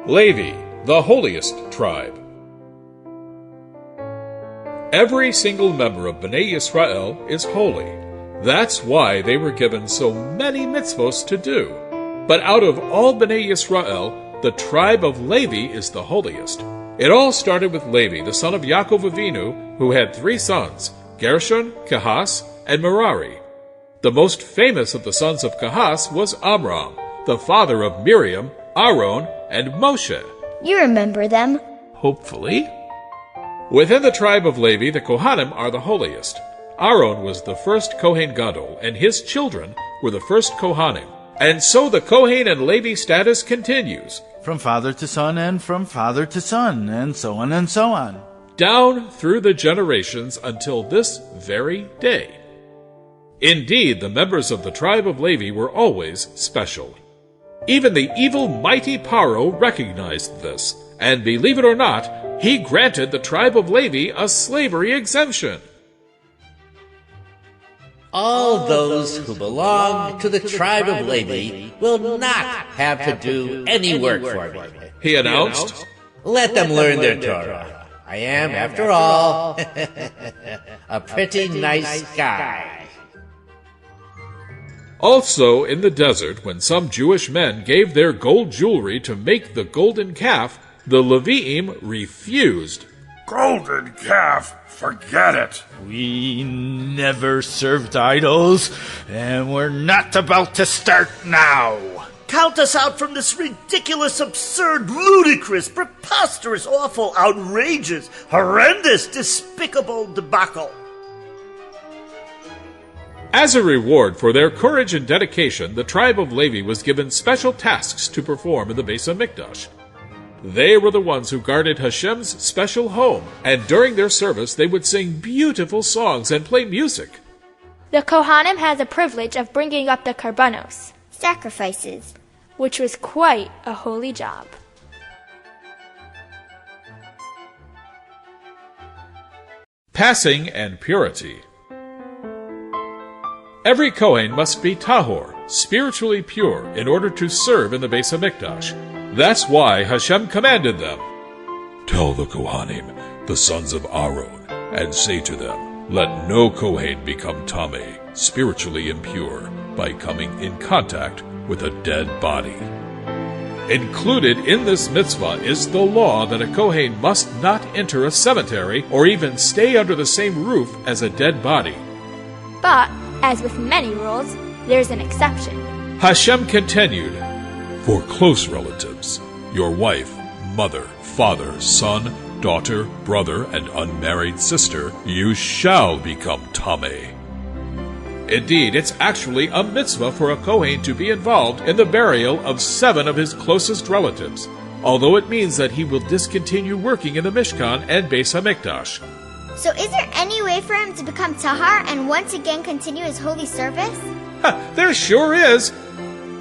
Levi, the holiest tribe. Every single member of Bnei Yisrael is holy. That's why they were given so many mitzvos to do. But out of all Bnei Yisrael, the tribe of Levi is the holiest. It all started with Levi, the son of Yaakov Avinu, who had 3 sons, Gershon, Kahas, and Merari. The most famous of the sons of Kahas was Amram, the father of Miriam, Aaron, and Moshe. You remember them. Hopefully. Within the tribe of Levi, the Kohanim are the holiest. Aaron was the first Kohen Gadol, and his children were the first Kohanim. And so the Kohen and Levi status continues. From father to son, and from father to son, and so on and so on. Down through the generations until this very day. Indeed, the members of the tribe of Levi were always special. Even the evil mighty Paro recognized this, and believe it or not, he granted the tribe of Levi a slavery exemption. All those who belong to the tribe of Levi will not have to do any work for me, He announced. Let them learn their Torah. I am, after all, a pretty nice guy. Also, in the desert, when some Jewish men gave their gold jewelry to make the golden calf, the Levi'im refused. Golden calf? Forget it. We never served idols, and we're not about to start now. Count us out from this ridiculous, absurd, ludicrous, preposterous, awful, outrageous, horrendous, despicable debacle. As a reward for their courage and dedication, the tribe of Levi was given special tasks to perform in the Beis HaMikdash. They were the ones who guarded Hashem's special home, and during their service they would sing beautiful songs and play music. The Kohanim had the privilege of bringing up the karbanos, Sacrifices. which was quite a holy job. Passing and purity. Every Kohen must be tahor, spiritually pure, in order to serve in the Beis HaMikdash. That's why Hashem commanded them. Tell the Kohanim, the sons of Aaron, and say to them, let no Kohen become tameh, spiritually impure, by coming in contact with a dead body. Included in this mitzvah is the law that a Kohen must not enter a cemetery or even stay under the same roof as a dead body. But, as with many rules, there's an exception. Hashem continued, for close relatives, your wife, mother, father, son, daughter, brother, and unmarried sister, you shall become tameh. Indeed, it's actually a mitzvah for a Kohen to be involved in the burial of 7 of his closest relatives, although it means that he will discontinue working in the Mishkan and Beis HaMikdash. So is there any way for him to become tahar and once again continue his holy service? There sure is!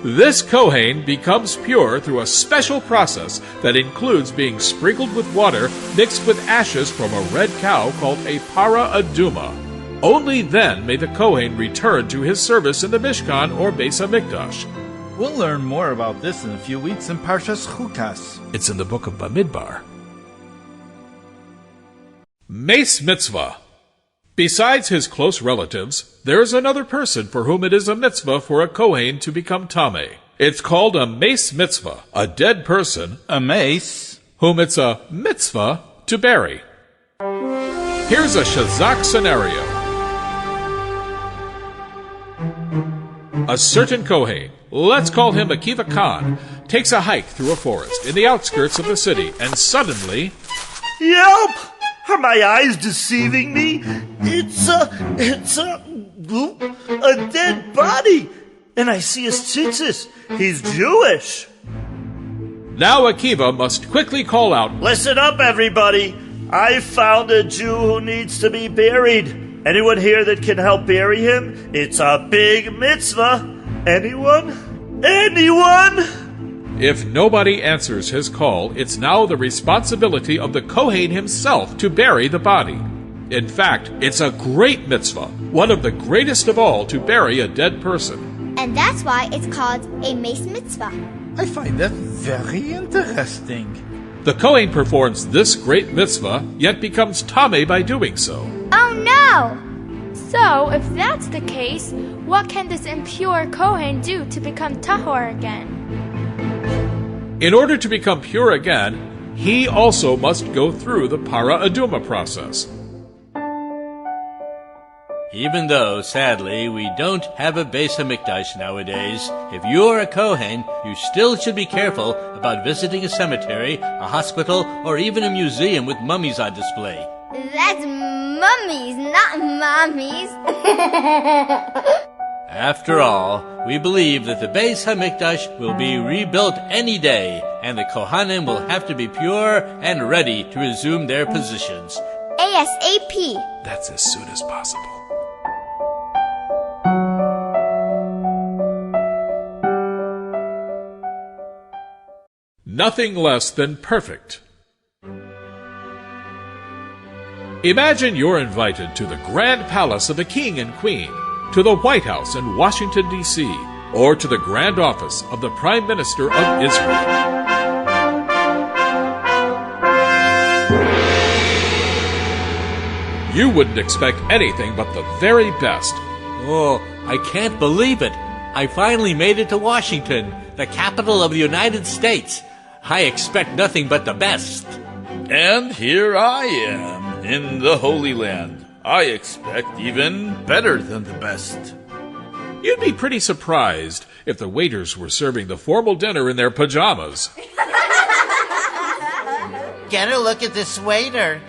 This Kohen becomes pure through a special process that includes being sprinkled with water mixed with ashes from a red cow called a para aduma. Only then may the Kohen return to his service in the Mishkan or Beis HaMikdash. We'll learn more about this in a few weeks in Parshas Chukas. It's in the book of Bamidbar. Mace Mitzvah. Besides his close relatives, there is another person for whom it is a mitzvah for a Kohen to become tameh. It's called a mace mitzvah, a dead person, A mace. whom it's a mitzvah to bury. Here's a Shazak scenario. A certain Kohen, let's call him Akiva Khan, takes a hike through a forest in the outskirts of the city, and suddenly... Yelp! Are my eyes deceiving me? It's a dead body. And I see his tzitzis. He's Jewish. Now Akiva must quickly call out, Listen up, everybody. I found a Jew who needs to be buried. Anyone here that can help bury him? It's a big mitzvah. Anyone? Anyone? If nobody answers his call, it's now the responsibility of the Kohen himself to bury the body. In fact, it's a great mitzvah, one of the greatest of all, to bury a dead person. And that's why it's called a mace mitzvah. I find that very interesting. The Kohen performs this great mitzvah, yet becomes Tameh by doing so. Oh no! So, if that's the case, what can this impure Kohen do to become tahor again? In order to become pure again, he also must go through the Para Aduma process. Even though, sadly, we don't have a Beis HaMikdash nowadays, if you're a Kohen, you still should be careful about visiting a cemetery, a hospital, or even a museum with mummies on display. That's mummies, not mommies. After all, we believe that the Beis HaMikdash will be rebuilt any day, and the Kohanim will have to be pure and ready to resume their positions. ASAP. That's as soon as possible. Nothing less than perfect. Imagine you're invited to the grand palace of the king and queen, to the White House in Washington, D.C., or to the grand office of the Prime Minister of Israel. You wouldn't expect anything but the very best. Oh, I can't believe it. I finally made it to Washington, the capital of the United States. I expect nothing but the best. And here I am, in the Holy Land. I expect even better than the best. You'd be pretty surprised if the waiters were serving the formal dinner in their pajamas. Get a look at this waiter.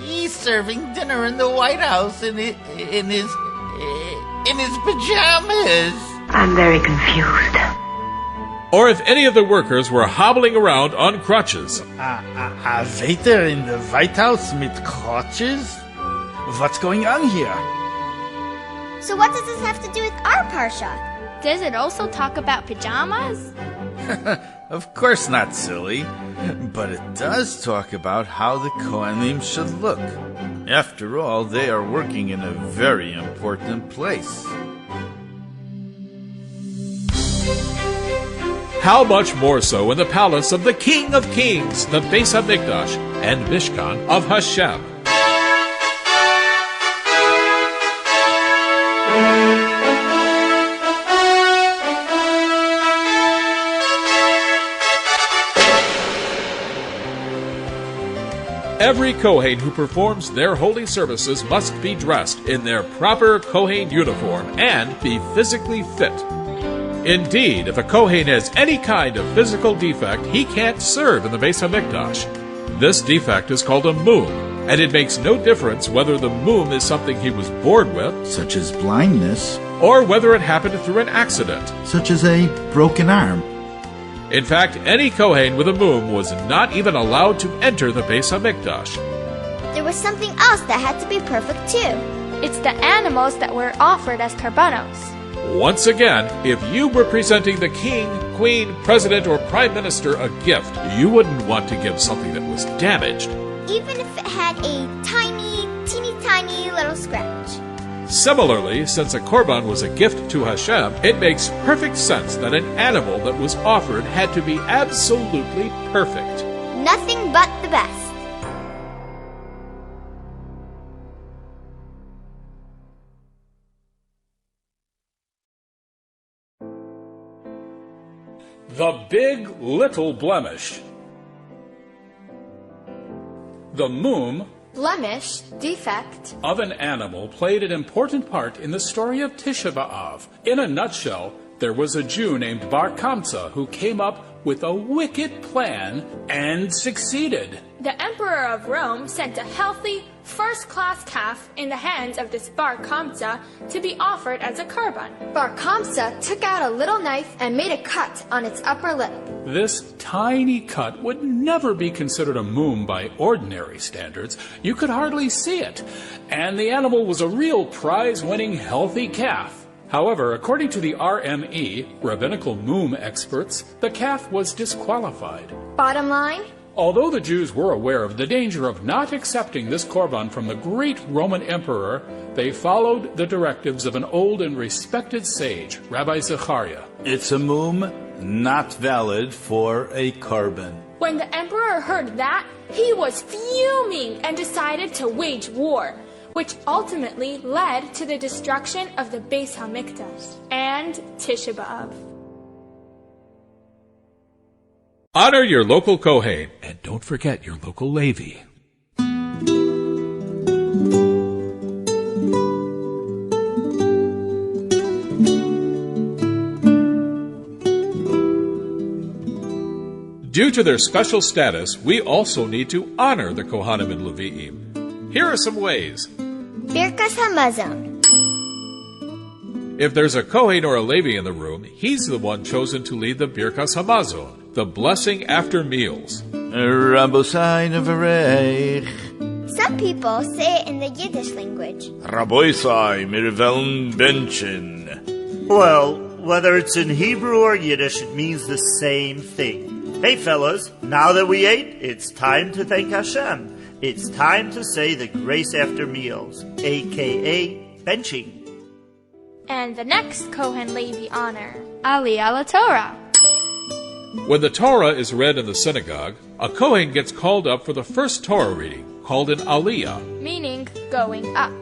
He's serving dinner in the White House in his pajamas. I'm very confused. Or if any of the workers were hobbling around on crutches. A waiter in the White House with crutches? What's going on here? So what does this have to do with our parsha? Does it also talk about pajamas? Of course not, silly. But it does talk about how the Kohanim should look. After all, they are working in a very important place. How much more so in the palace of the King of Kings, the Beis HaMikdash, and Mishkan of Hashem. Every Kohen who performs their holy services must be dressed in their proper Kohen uniform and be physically fit. Indeed, if a Kohen has any kind of physical defect, he can't serve in the Beis HaMikdash. This defect is called a mum, and it makes no difference whether the mum is something he was born with, such as blindness, or whether it happened through an accident, such as a broken arm. In fact, any Kohen with a mum was not even allowed to enter the Beis HaMikdash. There was something else that had to be perfect too. It's the animals that were offered as karbanos. Once again, if you were presenting the king, queen, president, or prime minister a gift, you wouldn't want to give something that was damaged. Even if it had a teeny tiny little scratch. Similarly, since a korban was a gift to Hashem, it makes perfect sense that an animal that was offered had to be absolutely perfect. Nothing but the best. The Big Little Blemish. The mum, Blemish, defect, of an animal played an important part in the story of Tisha B'Av. In a nutshell, there was a Jew named Bar Kamsa who came up with a wicked plan and succeeded. The Emperor of Rome sent a healthy, first-class calf in the hands of this Bar Kamsa to be offered as a korban. Bar Kamsa took out a little knife and made a cut on its upper lip. This tiny cut would never be considered a mum by ordinary standards. You could hardly see it. And the animal was a real prize-winning healthy calf. However, according to the RME, rabbinical mum experts, the calf was disqualified. Bottom line, Although the Jews were aware of the danger of not accepting this korban from the great Roman emperor, they followed the directives of an old and respected sage, Rabbi Zechariah. It's a mum not valid for a korban. When the emperor heard that, he was fuming and decided to wage war, which ultimately led to the destruction of the Beis Hamikdash and Tisha B'Av. Honor your local Kohen, and don't forget your local Levi. Due to their special status, we also need to honor the Kohanim and Levi'im. Here are some ways. Birkas Hamazon. If there's a Kohen or a Levi in the room, he's the one chosen to lead the Birkas Hamazon, the blessing after meals. Rabbosai nevarech. Some people say it in the Yiddish language. Rabbosai mirveln benchen. Well, whether it's in Hebrew or Yiddish, it means the same thing. Hey fellas, now that we ate, it's time to thank Hashem. It's time to say the grace after meals, aka benching. And the next Kohen Levi honor, Aliyah Torah. When the Torah is read in the synagogue, a Kohen gets called up for the first Torah reading, called an Aliyah, meaning going up.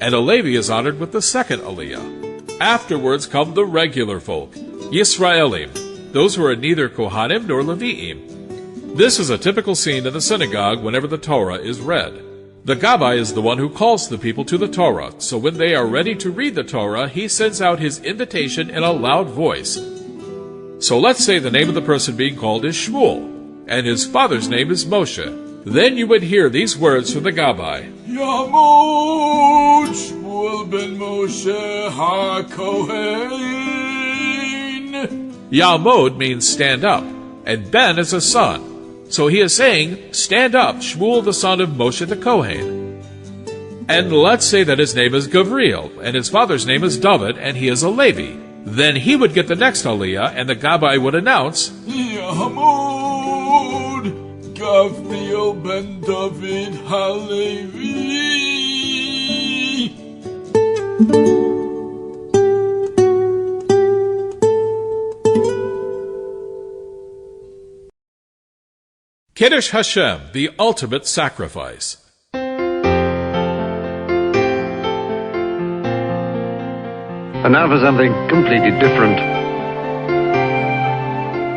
and a Levi is honored with the second Aliyah. Afterwards come the regular folk, Yisraelim, those who are neither Kohanim nor Levi'im. This is a typical scene in the synagogue whenever the Torah is read. The Gabbai is the one who calls the people to the Torah, so when they are ready to read the Torah, he sends out his invitation in a loud voice. So let's say the name of the person being called is Shmuel, and his father's name is Moshe. Then you would hear these words from the Gabbai. Yamod Shmuel ben Moshe HaKohen. Yamod means stand up, and Ben is a son. So he is saying, stand up, Shmuel the son of Moshe the Kohen. And let's say that his name is Gavriel, and his father's name is David, and he is a Levi. Then he would get the next Aliyah, and the Gabbai would announce, Yamod Gavriel ben David HaLevi. Kiddush Hashem, the ultimate sacrifice. And now for something completely different.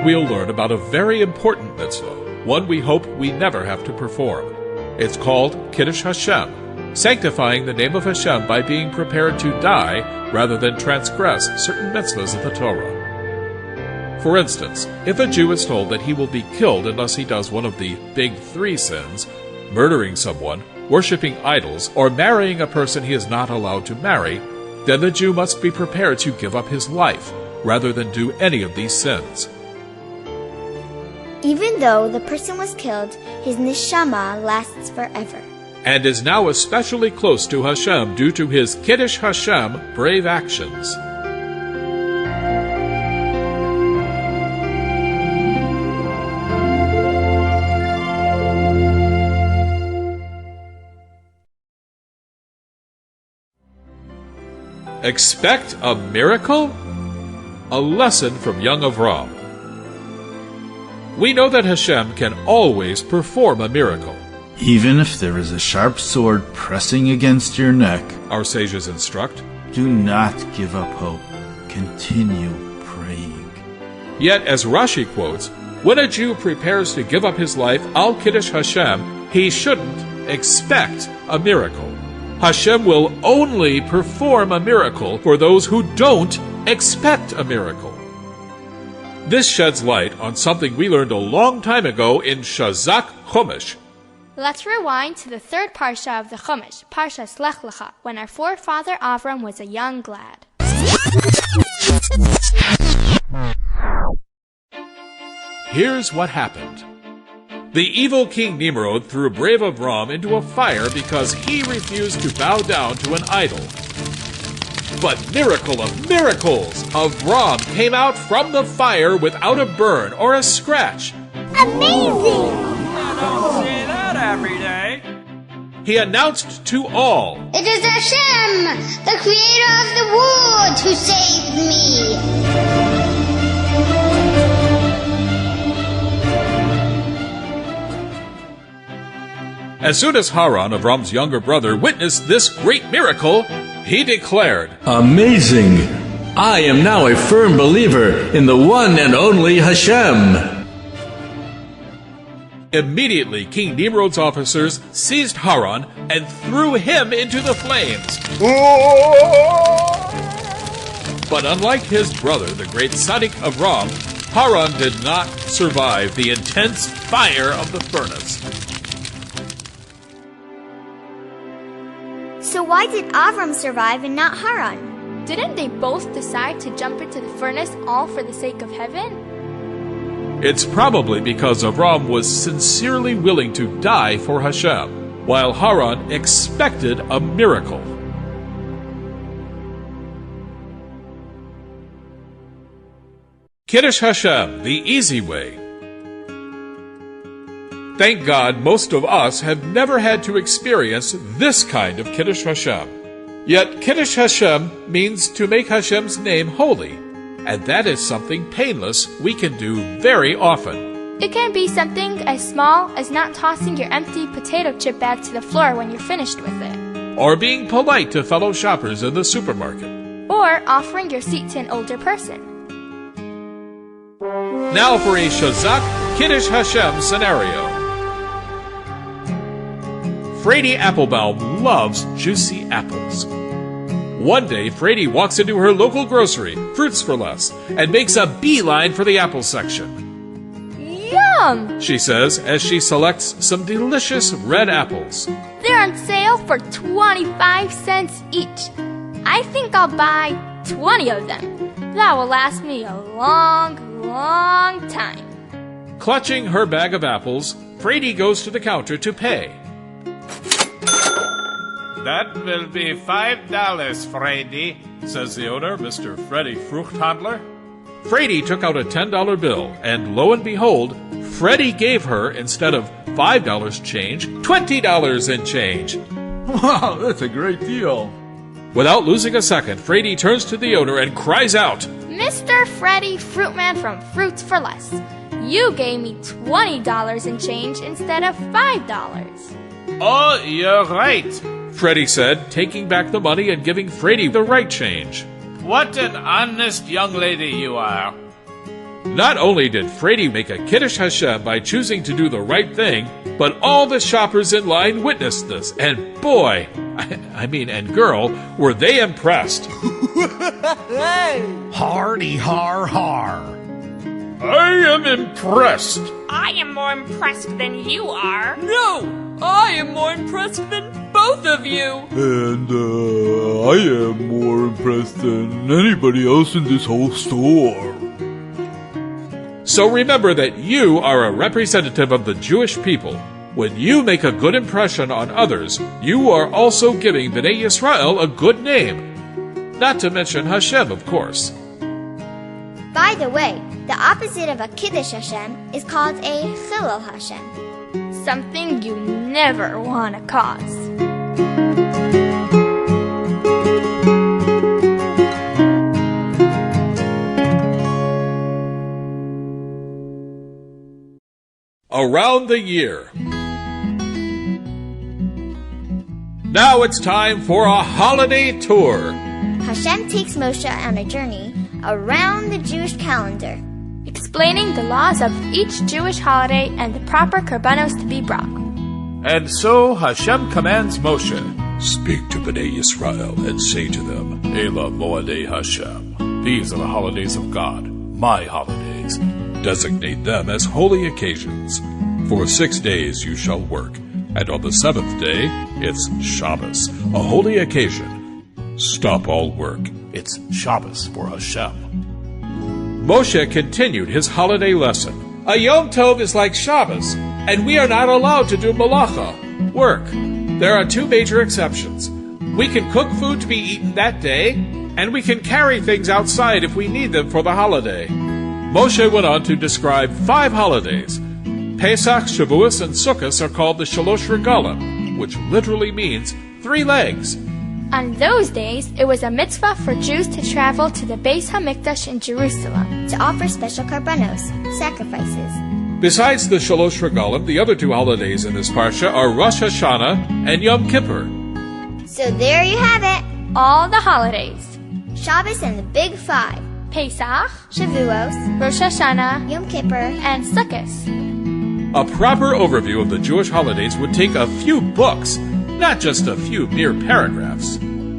We'll learn about a very important mitzvah, one we hope we never have to perform. It's called Kiddush Hashem, sanctifying the name of Hashem by being prepared to die rather than transgress certain mitzvahs of the Torah. For instance, if a Jew is told that he will be killed unless he does one of the big three sins, murdering someone, worshipping idols, or marrying a person he is not allowed to marry, then the Jew must be prepared to give up his life, rather than do any of these sins. Even though the person was killed, his neshama lasts forever. And is now especially close to Hashem due to his Kiddush Hashem brave actions. Expect a miracle? A lesson from young Avram. We know that Hashem can always perform a miracle. Even if there is a sharp sword pressing against your neck, our sages instruct, do not give up hope. Continue praying. Yet, as Rashi quotes, when a Jew prepares to give up his life al Kiddush Hashem, he shouldn't expect a miracle. Hashem will only perform a miracle for those who don't expect a miracle. This sheds light on something we learned a long time ago in Shazak Chumash. Let's rewind to the third parsha of the Chumash, Parshas Lech Lecha, when our forefather Avram was a young lad. Here's what happened. The evil King Nimrod threw brave Avram into a fire because he refused to bow down to an idol. But miracle of miracles! Avram came out from the fire without a burn or a scratch. Amazing! Don't say that every day. He announced to all, It is Hashem, the creator of the world, who saved me. As soon as Haran, Avram's younger brother, witnessed this great miracle, he declared, Amazing! I am now a firm believer in the one and only Hashem. Immediately, King Nimrod's officers seized Haran and threw him into the flames. But unlike his brother, the great Tzaddik Avram, Haran did not survive the intense fire of the furnace. So why did Avram survive and not Haran? Didn't they both decide to jump into the furnace all for the sake of heaven? It's probably because Avram was sincerely willing to die for Hashem, while Haran expected a miracle. Kiddush Hashem, the easy way. Thank God most of us have never had to experience this kind of Kiddush Hashem. Yet Kiddush Hashem means to make Hashem's name holy, and that is something painless we can do very often. It can be something as small as not tossing your empty potato chip bag to the floor when you're finished with it. Or being polite to fellow shoppers in the supermarket. Or offering your seat to an older person. Now for a Shazak Kiddush Hashem scenario. Frady Applebaum loves juicy apples. One day, Frady walks into her local grocery, Fruits for Less, and makes a beeline for the apple section. Yum! She says as she selects some delicious red apples. They're on sale for 25 cents each. I think I'll buy 20 of them. That will last me a long time. Clutching her bag of apples, Frady goes to the counter to pay. That will be $5, Frady, says the owner, Mr. Freddy Fruchthandler. Frady took out a $10 bill, and lo and behold, Fredy gave her, instead of $5 change, $20 in change. Wow, that's a great deal. Without losing a second, Frady turns to the owner and cries out, Mr. Freddy Fruitman from Fruits for Less, you gave me $20 in change instead of $5. Oh, you're right, Fredy said, taking back the money and giving Frady the right change. What an honest young lady you are. Not only did Frady make a Kiddush Hashem by choosing to do the right thing, but all the shoppers in line witnessed this, and boy, and girl, were they impressed. Hardy har har. I am impressed. I am more impressed than you are. No, I am more impressed than both of you. And I am more impressed than anybody else in this whole store. So remember that you are a representative of the Jewish people. When you make a good impression on others, you are also giving Bnei Yisrael a good name. Not to mention Hashem, of course. By the way, the opposite of a Kiddush Hashem is called a Chilul Hashem. Something you never want to cause. Around the year. Now it's time for a holiday tour. Hashem takes Moshe on a journey around the Jewish calendar, explaining the laws of each Jewish holiday and the proper korbanos to be brought. And so Hashem commands Moshe, Speak to Bnei Yisrael and say to them, Ela Moadei Hashem. These are the holidays of God, my holidays. Designate them as holy occasions. For 6 days you shall work, and on the 7th day it's Shabbos, a holy occasion. Stop all work. It's Shabbos for Hashem. Moshe continued his holiday lesson. A Yom Tov is like Shabbos, and we are not allowed to do malacha, work. There are 2 major exceptions. We can cook food to be eaten that day, and we can carry things outside if we need them for the holiday. Moshe went on to describe 5 holidays. Pesach, Shavuos, and Sukkot are called the Shalosh Regalim, which literally means 3 legs. On those days, it was a mitzvah for Jews to travel to the Beis HaMikdash in Jerusalem to offer special karbanos, sacrifices. Besides the Shalosh Regalim, the other 2 holidays in this parsha are Rosh Hashanah and Yom Kippur. So there you have it. all the holidays: Shabbos and the Big 5, Pesach, Shavuos, Rosh Hashanah, Yom Kippur, and Sukkot. A proper overview of the Jewish holidays would take a few books, not just a few mere paragraphs.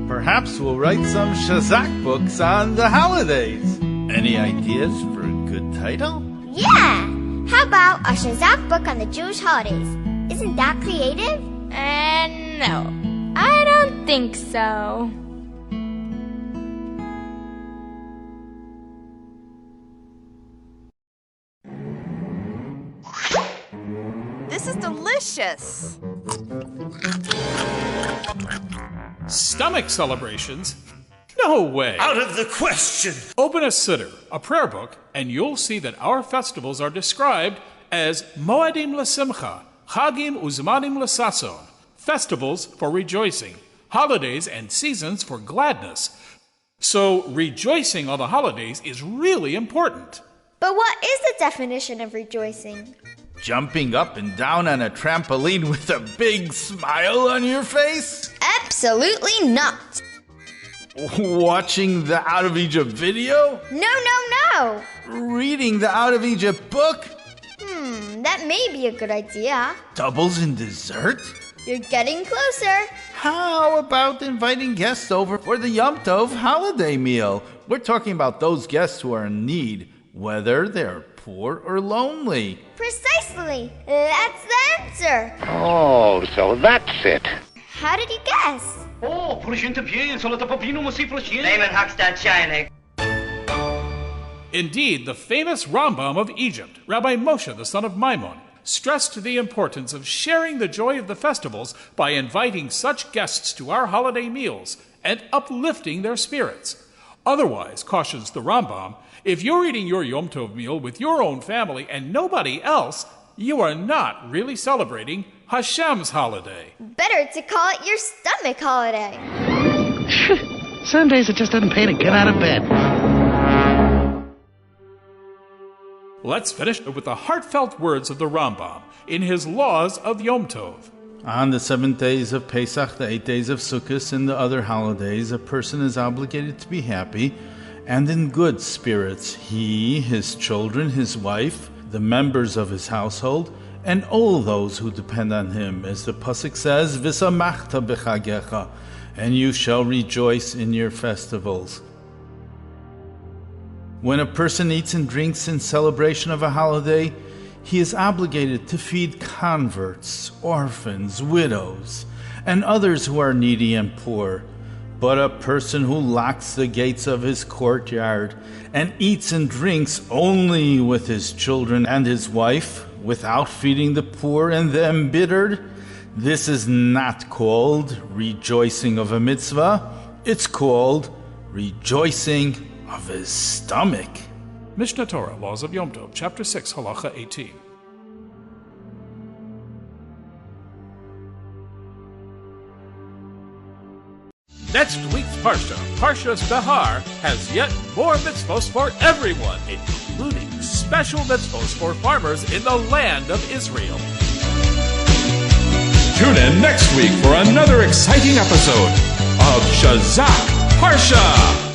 Perhaps we'll write some Shazak books on the holidays. Any ideas for a good title? Yeah! How about a Shazak book on the Jewish holidays? Isn't that creative? No, I don't think so. This is delicious. Stomach celebrations? No way. Out of the question. Open a siddur, a prayer book, and you'll see that our festivals are described as Moadim L'Simcha, Chagim Uzmanim L'Sason, festivals for rejoicing, holidays and seasons for gladness. So rejoicing on the holidays is really important. But what is the definition of rejoicing? Jumping up and down on a trampoline with a big smile on your face? Absolutely not. Watching the Out of Egypt video? No. Reading the Out of Egypt book? That may be a good idea. Doubles in dessert? You're getting closer. How about inviting guests over for the Yom Tov holiday meal? We're talking about those guests who are in need, whether they're poor or lonely. Precisely. That's the answer. Oh, so that's it. How did you guess? Indeed, the famous Rambam of Egypt, Rabbi Moshe, the son of Maimon, stressed the importance of sharing the joy of the festivals by inviting such guests to our holiday meals and uplifting their spirits. Otherwise, cautions the Rambam, if you're eating your Yom Tov meal with your own family and nobody else, you are not really celebrating Hashem's holiday. Better to call it your stomach holiday. Some days it just doesn't pay to get out of bed. Let's finish with the heartfelt words of the Rambam in his Laws of Yom Tov. On the 7 days of Pesach, the 8 days of Sukkot, and the other holidays, a person is obligated to be happy and in good spirits. He, his children, his wife, the members of his household, and all those who depend on him. As the Pasuk says, V'samachta b'chagecha, and you shall rejoice in your festivals. When a person eats and drinks in celebration of a holiday, he is obligated to feed converts, orphans, widows, and others who are needy and poor. But a person who locks the gates of his courtyard and eats and drinks only with his children and his wife, without feeding the poor and the embittered, this is not called rejoicing of a mitzvah. It's called rejoicing of his stomach. Mishnah Torah, Laws of Yom Tov, Chapter 6, Halacha 18. Next week's Parsha, Parshas Behar, has yet more mitzvos for everyone, including special mitzvos for farmers in the land of Israel. Tune in next week for another exciting episode of Shazak Parsha.